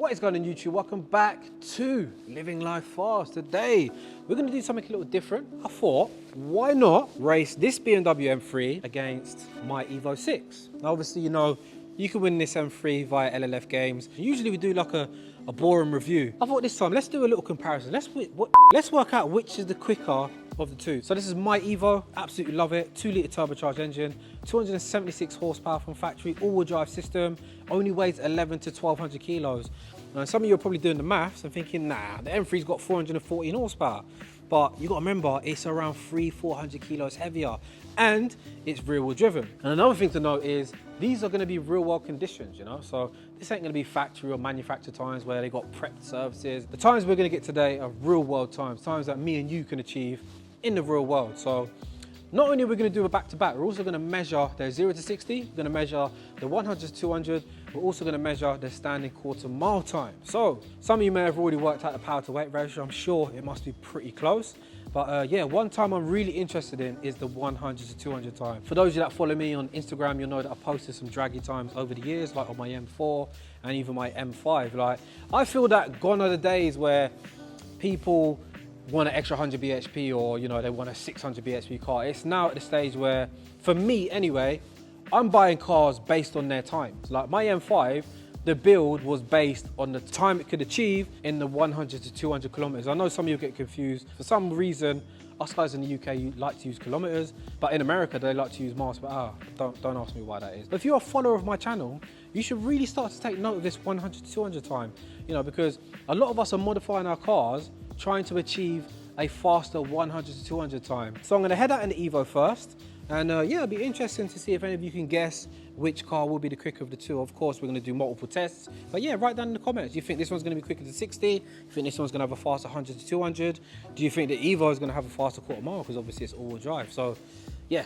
What is going on YouTube? Welcome back to Living Life Fast. Today we're going to do something a little different. I thought, why not race this BMW M3 against my Evo 6? Now obviously, you know, you can win this M3 via LLF Games. Usually we do like a boring review. I thought this time, let's do a little comparison. Let's work out which is the quicker of the two. So this is my Evo, absolutely love it. 2-litre turbocharged engine, 276 horsepower from factory, all-wheel drive system, only weighs 11 to 1200 kilos. Now some of you are probably doing the maths and thinking, nah, the M3's got 414 horsepower. But you got to remember, it's around 300-400 kilos heavier, and it's rear-wheel driven. And another thing to note is these are going to be real-world conditions, you know. So this ain't going to be factory or manufacturer times where they got prepped services. The times we're going to get today are real-world times that me and you can achieve in the real world. So not only are we going to do a back-to-back, we're also going to measure their 0 to 60, we're going to measure the 100 to 200, we're also going to measure the standing quarter-mile time. So some of you may have already worked out the power-to-weight ratio. I'm sure it must be pretty close. But yeah, one time I'm really interested in is the 100 to 200 time. For those of you that follow me on Instagram, you'll know that I posted some draggy times over the years, like on my M4 and even my M5. Like, I feel that gone are the days where people want an extra 100 bhp or, you know, they want a 600 bhp car. It's now at the stage where, for me anyway, I'm buying cars based on their times. Like my M5, the build was based on the time it could achieve in the 100 to 200 kilometers. I know some of you get confused. For some reason, us guys in the UK like to use kilometers, but in America, they like to use miles per hour. Don't ask me why that is. But if you're a follower of my channel, you should really start to take note of this 100 to 200 time, you know, because a lot of us are modifying our cars trying to achieve a faster 100 to 200 time. So I'm gonna head out in the Evo first, and yeah, it'll be interesting to see if any of you can guess which car will be the quicker of the two. Of course, we're gonna do multiple tests, but yeah, write down in the comments. Do you think this one's gonna be quicker to 60? You think this one's gonna have a faster 100 to 200? Do you think the Evo is gonna have a faster quarter mile? Because obviously it's all-wheel drive. So yeah,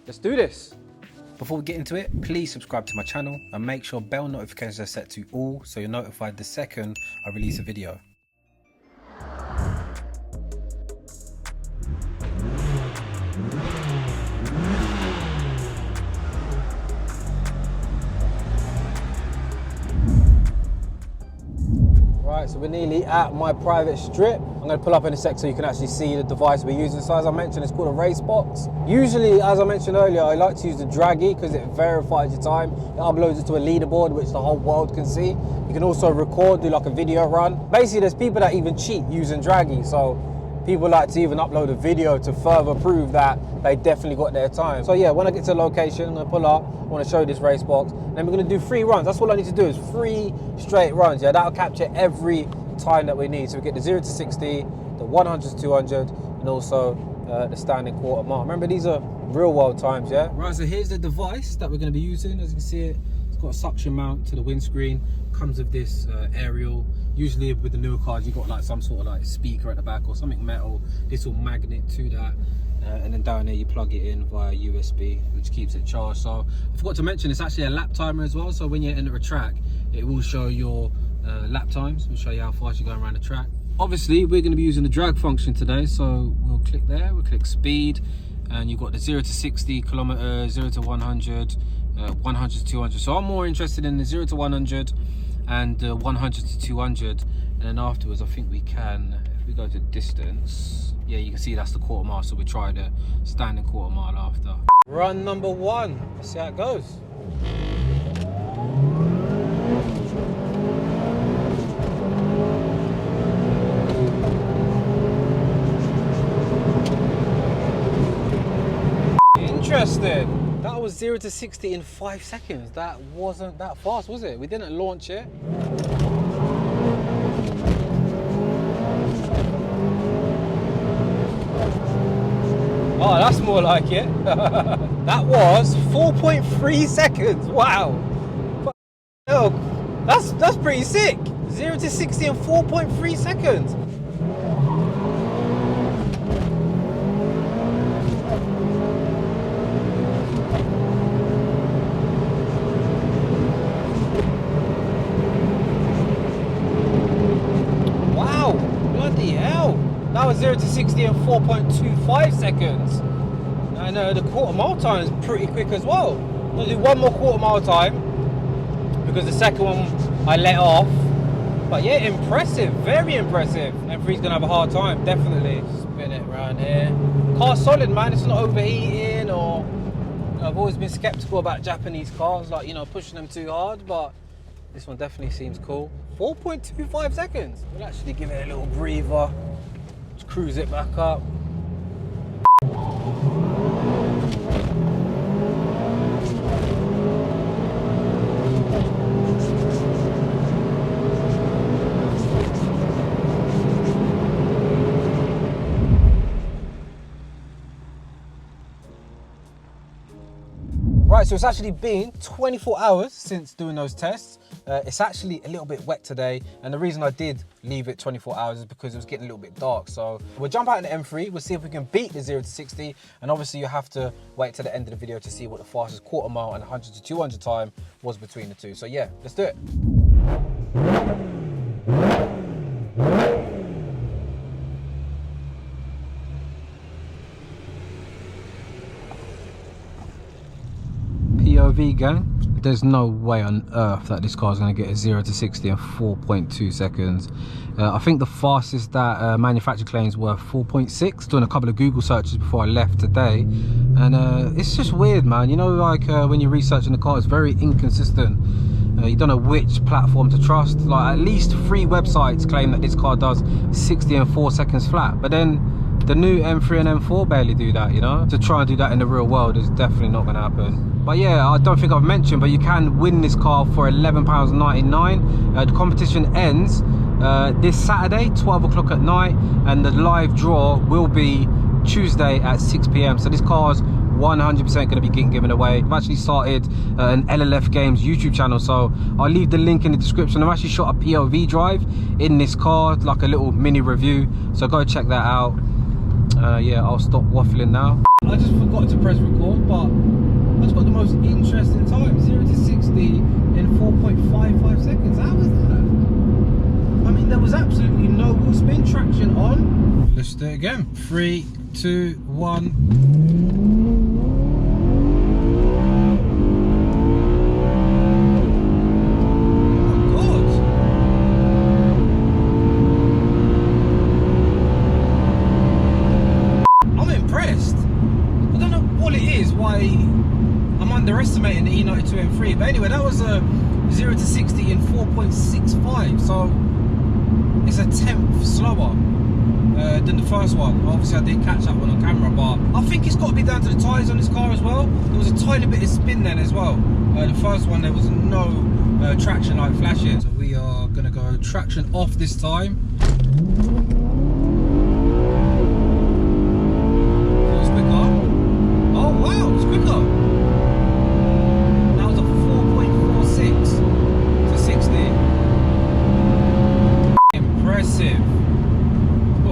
let's do this. Before we get into it, please subscribe to my channel and make sure bell notifications are set to all so you're notified the second I release a video. Right, so we're nearly at my private strip. I'm going to pull up in a sec so you can actually see the device we're using. So as I mentioned, it's called a race box. Usually, as I mentioned earlier, I like to use the draggy because it verifies your time. It uploads it to a leaderboard, which the whole world can see. You can also record, do like a video run. Basically, there's people that even cheat using draggy. So people like to even upload a video to further prove that they definitely got their time. So yeah, when I get to the location, I'm gonna pull up, I wanna show you this race box, and then we're gonna do 3 runs. That's all I need to do is 3 straight runs. Yeah, that'll capture every time that we need. So we get the 0 to 60, the 100 to 200, and also the standing quarter mile. Remember, these are real world times, yeah? Right, so here's the device that we're gonna be using. As you can see, it's got a suction mount to the windscreen, comes with this aerial. Usually with the newer cars, you've got like some sort of like speaker at the back or something metal. This will magnet to that. And then down there you plug it in via USB, which keeps it charged. So I forgot to mention, it's actually a lap timer as well. So when you enter a track, it will show your lap times. It will show you how fast you're going around the track. Obviously, we're going to be using the drag function today. So we'll click there, we'll click speed, and you've got the 0 to 60 kilometers, 0 to 100, 100 to 200. So I'm more interested in the 0 to 100 and 100 to 200. And then afterwards, I think we can, if we go to distance, yeah, you can see that's the quarter mile. So we try the standing quarter mile after. Run number 1. Let's see how it goes. Interesting. That was 0 to 60 in 5 seconds. That wasn't that fast, was it? We didn't launch it. Oh, that's more like it. That was 4.3 seconds. Wow. Oh, that's pretty sick. 0 to 60 in 4.3 seconds. Wow, bloody hell. That was 0 to 60 in 4.25 seconds. And the quarter mile time is pretty quick as well. I'm gonna do one more quarter mile time because the second one I let off But yeah, impressive, very impressive. M3's gonna have a hard time, definitely. Spin it around here. Car's solid, man. It's not overheating or... I've always been skeptical about Japanese cars, like, you know, pushing them too hard, but this one definitely seems cool. 4.25 seconds. We'll actually give it a little breather. Just cruise it back up. Right, so it's actually been 24 hours since doing those tests. It's actually a little bit wet today, and the reason I did leave it 24 hours is because it was getting a little bit dark. So we'll jump out in the M3, we'll see if we can beat the 0 to 60, and obviously you have to wait to the end of the video to see what the fastest quarter mile and 100 to 200 time was between the two. So yeah, let's do it. POV gang, there's no way on earth that this car is going to get a 0 to 60 in 4.2 seconds. I think the fastest that manufacturer claims were 4.6, doing a couple of Google searches before I left today, and it's just weird, man. You know, like when you're researching the car, it's very inconsistent. You don't know which platform to trust. Like at least 3 websites claim that this car does 60 in 4 seconds flat, but then the new M3 and M4 barely do that, you know? To try and do that in the real world is definitely not gonna happen. But yeah, I don't think I've mentioned, but you can win this car for £11.99. The competition ends this Saturday, 12 o'clock at night, and the live draw will be Tuesday at 6 PM. So this car's 100% gonna be getting given away. I've actually started an LLF Games YouTube channel, so I'll leave the link in the description. I've actually shot a POV drive in this car, like a little mini review, so go check that out. Yeah, I'll stop waffling now. I just forgot to press record, but I just got the most interesting time. 0 to 60 in 4.55 seconds. How was that? I mean, there was absolutely no wheel spin, traction on. Let's do it again. 3, 2, 1. Underestimating the E92 M3, but anyway, that was a 0 to 60 in 4.65, so it's a 1/10 slower than the first one. Obviously I did catch that one on camera, but I think it's got to be down to the tyres on this car as well. There was a tiny bit of spin then as well. The first one there was no traction light flashing, so we are going to go traction off this time. Feels quicker. Oh wow, it's quicker.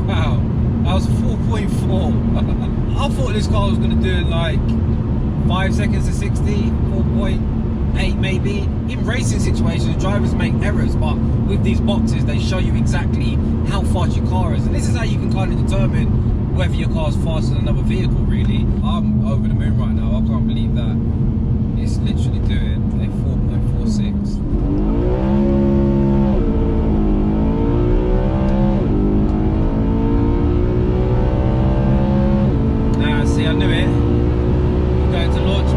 Wow, that was 4.4. I thought this car was going to do like 5 seconds to 60, 4.8 maybe. In racing situations, drivers make errors, but with these boxes, they show you exactly how fast your car is. And this is how you can kind of determine whether your car is faster than another vehicle, really. I'm over the moon right now. I can't believe that. It's literally doing a 4.46. I knew it. Going to launch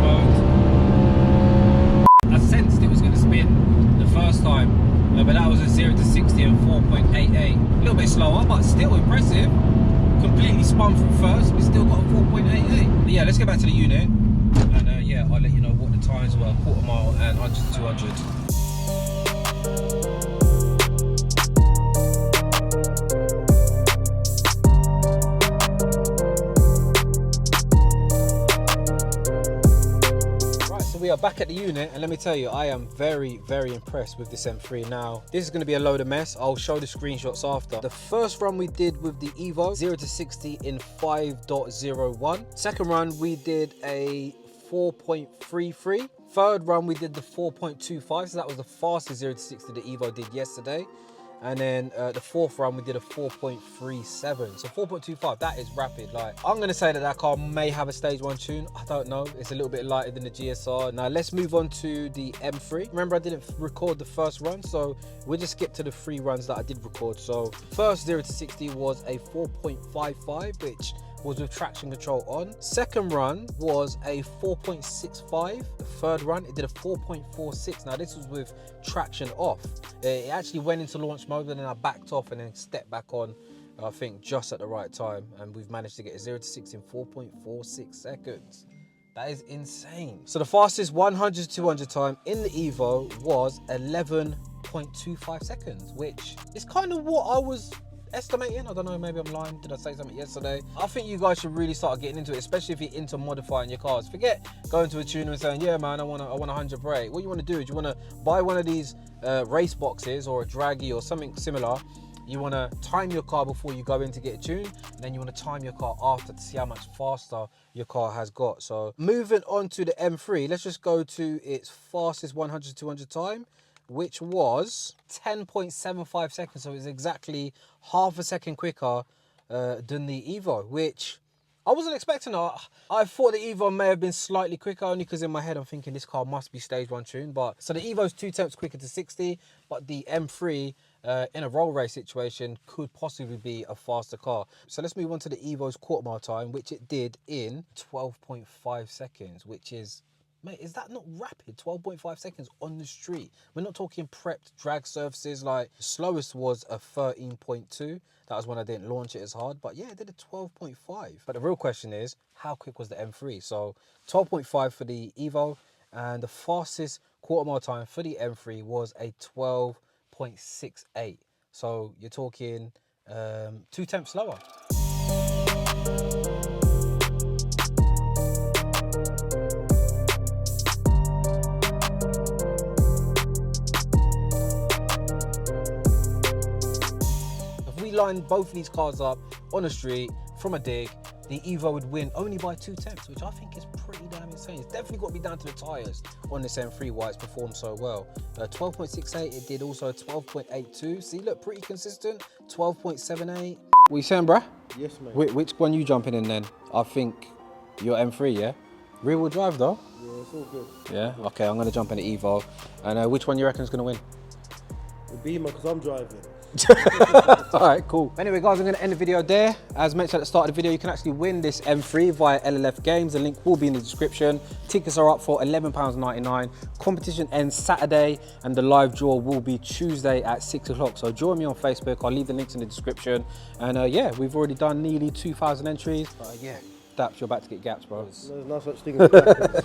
mode. I sensed it was going to spin the first time, but that was a 0 to 60 in 4.88. A little bit slower, but still impressive. Completely spun from first, but still got a 4.88. But yeah, let's get back to the unit, and yeah, I'll let you know what the times were, quarter mile and 100 to 200. We are back at the unit, and let me tell you, I am very impressed with this M3. Now this is going to be a load of mess. I'll show the screenshots after. The first run we did with the Evo, 0 to 60 in 5.01. Second run we did a 4.33. Third run we did the 4.25, so that was the fastest 0 to 60 the Evo did yesterday. And then the fourth run, we did a 4.37. So 4.25, that is rapid. Like, I'm going to say that car may have a stage 1 tune. I don't know. It's a little bit lighter than the GSR. Now, let's move on to the M3. Remember, I didn't record the first run, so we'll just skip to the 3 runs that I did record. So first 0 to 60 was a 4.55, which was with traction control on. Second run was a 4.65. The third run, it did a 4.46. Now this was with traction off. It actually went into launch mode and then I backed off and then stepped back on, I think just at the right time. And we've managed to get a 0 to 60 in 4.46 seconds. That is insane. So the fastest 100 to 200 time in the Evo was 11.25 seconds, which is kind of what I was estimating. I don't know, maybe I'm lying. Did I say something yesterday? I think you guys should really start getting into it, especially if you're into modifying your cars. Forget going to a tuner and saying, yeah man, I want a 100 brake. What you want to do is you want to buy one of these race boxes or a draggy or something similar. You want to time your car before you go in to get a tune, and then you want to time your car after to see how much faster your car has got. So moving on to the M3, let's just go to its fastest 100 to 200 time, which was 10.75 seconds. So it's exactly half a second quicker than the Evo, which I wasn't expecting. I thought the Evo may have been slightly quicker, only because in my head I'm thinking this car must be stage 1 tune. But so the Evo's 2 tenths quicker to 60, but the M3 in a roll race situation could possibly be a faster car. So let's move on to the Evo's quarter mile time, which it did in 12.5 seconds, which is, mate, is that not rapid? 12.5 seconds on the street. We're not talking prepped drag surfaces. Like, the slowest was a 13.2. That was when I didn't launch it as hard. But yeah, it did a 12.5. But the real question is, how quick was the M3? So 12.5 for the Evo, and the fastest quarter mile time for the M3 was a 12.68. So you're talking 2 tenths slower. Line both of these cars up on the street from a dig, the Evo would win only by 2 tenths, which I think is pretty damn insane. It's definitely got to be down to the tyres on this M3 why it's performed so well. 12.68, it did also a 12.82. See, look, pretty consistent. 12.78. What you saying, bruh? Yes, mate. Which one you jumping in then? I think your M3, yeah? Rear wheel drive though? Yeah, it's all good. Yeah? Okay, I'm going to jump in the Evo. And which one you reckon is going to win? The Beamer, because I'm driving. All right, cool. Anyway, guys, I'm going to end the video there. As mentioned at the start of the video, you can actually win this M3 via LLF Games. The link will be in the description. Tickets are up for £11.99. Competition ends Saturday, and the live draw will be Tuesday at 6 o'clock. So join me on Facebook. I'll leave the links in the description. And yeah, we've already done nearly 2,000 entries. Yeah, Daps, you're about to get gaps, bro. There's no such thing as gaps.